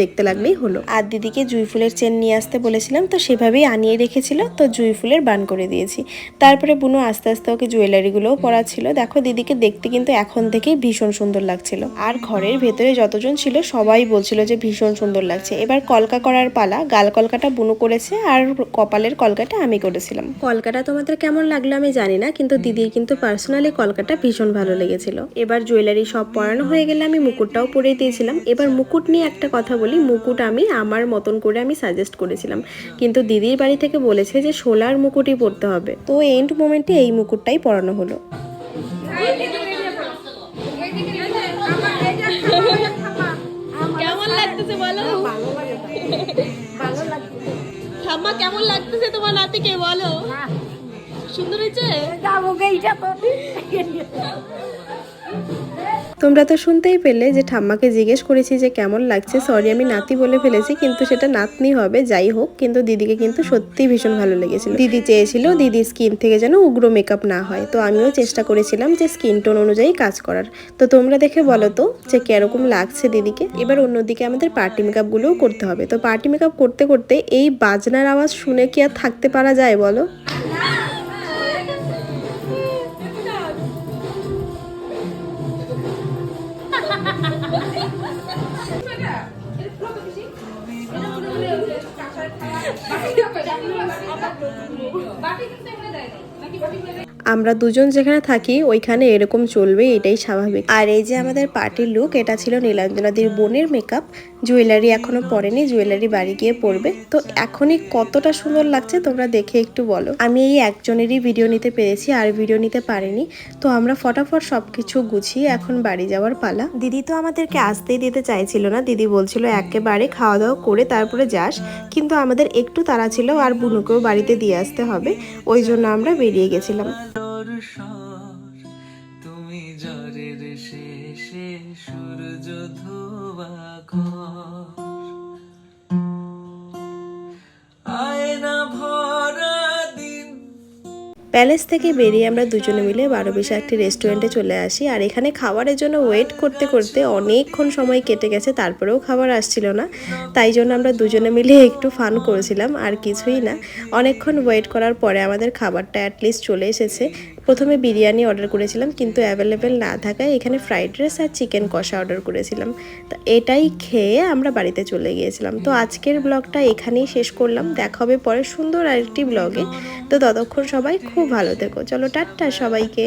দেখতে লাগলেই হলো। আর দিদিকে জুঁই ফুলের চেন নিয়ে আসতে বলেছিলাম, তো সেভাবেই আনিয়ে রেখেছিল, তো জুঁই ফুলের বান করে দিয়েছি। তারপরে বুনু আস্তে আস্তে ওকে জুয়েলারিগুলোও পরাচ্ছিল। দেখো দিদিকে দেখতে কিন্তু এখন থেকেই ভীষণ সুন্দর লাগছিল। আর ঘরের ভেতরে যতজন ছিল সবাই বলছিল যে ভীষণ সুন্দর লাগছে। এবার কলকা করার পালা। গাল কলকাটা বুনু করেছে আর কপালের কলকাটা আমি করেছিলাম। কলকাটা তোমাদের কেমন লাগলো আমি জানি না, কিন্তু দিদির কিন্তু পার্সোনালি কলকাটা ভীষণ ভালো লেগেছিল। এবার জুয়েলারি সব পরানো হয়ে গেলে আমি মুকুটটাও পরিয়ে দিয়েছিলাম। এবার মুকুট নিয়ে একটা কথা বলি, মুকুট আমি আমার মতন করে আমি সাজেস্ট করেছিলাম, কিন্তু দিদির বাড়ি থেকে বলেছে যে সোলার মুকুটই পরতে হবে, তো এন্ড মোমেন্টে এই মুকুটটাই পরানো হলো। কেমন লাগতেছে বলো? ঠাম্মা কেমন লাগতেছে তোমার নাতিকে বলো? সুন্দর হয়েছে? তোমরা তো শুনতেই পেলে যে ঠাম্মাকে জিজ্ঞেস করেছি যে কেমন লাগছে। সরি আমি নাতি বলে ফেলেছি, কিন্তু সেটা নাতনি হবে। যাই হোক, কিন্তু দিদিকে কিন্তু সত্যি ভীষণ ভালো লেগেছিল। দিদি চেয়েছিল দিদির স্কিন থেকে যেন উগ্র মেকআপ না হয়, তো আমিও চেষ্টা করেছিলাম যে স্কিন টোন অনুযায়ী কাজ করার। তো তোমরা দেখে বলো তো যে কিরকম লাগছে দিদিকে। এবার অন্যদিকে আমাদের পার্টি মেকআপ গুলোও করতে হবে। তো পার্টি মেকআপ করতে করতে এই বাজনার আওয়াজ শুনে কি আর থাকতে পারা যায় বলো? আমরা দুজন যেখানে থাকি ওইখানে এরকম চলবে, এটাই স্বাভাবিক। আর এই যে আমাদের পার্টির লুক, এটা ছিল নীলাঞ্জনাদির বোনের মেকআপ। জুয়েলারি এখনো পরেনি, জুয়েলারি বাড়ি গিয়ে পরবে। তো এখনই কতটা সুন্দর লাগছে তোমরা দেখে একটু বলো। আমি এই একজনেরই ভিডিও নিতে পেরেছি, আর ভিডিও নিতে পারিনি। তো আমরা ফটাফট সবকিছু গুছিয়ে এখন বাড়ি যাওয়ার পালা। দিদি তো আমাদেরকে আসতেই দিতে চাইছিল না, দিদি বলছিল একেবারে খাওয়া দাওয়া করে তারপরে যাস, কিন্তু আমাদের একটু তাড়া ছিল আর বুনুকেও বাড়িতে দিয়ে আসতে হবে, ওই জন্য আমরা বেরিয়ে গেছিলাম। তুমি ঝড়ের শেষে সূর্য ধোয়া আয়না ভরা দিন। প্যালেস থেকে বেরিয়ে আমরা দুজনে মিলে 12 একটি রেস্টুরেন্টে চলে আসি। আর এখানে খাবারের জন্য ওয়েট করতে করতে অনেকক্ষণ সময় কেটে গেছে, তারপরেও খাবার আসছিল না। তাই জন্য আমরা দুজনে মিলে একটু ফান করেছিলাম, আর কিছুই না। অনেকক্ষণ ওয়েট করার পরে আমাদের খাবারটা অ্যাটলিস্ট চলে এসেছে। প্রথমে বিরিয়ানি অর্ডার করেছিলাম, কিন্তু অ্যাভেলেবেল না থাকায় এখানে ফ্রাইড রাইস আর চিকেন কষা অর্ডার করেছিলাম। তো এটাই খেয়ে আমরা বাড়িতে চলে গিয়েছিলাম। তো আজকের ব্লগটা এখানেই শেষ করলাম। দেখা হবে পরে সুন্দর আরেকটি ব্লগে। তো ততক্ষণ সবাই খুব ভালো থেকো। চলো টাটা সবাইকে।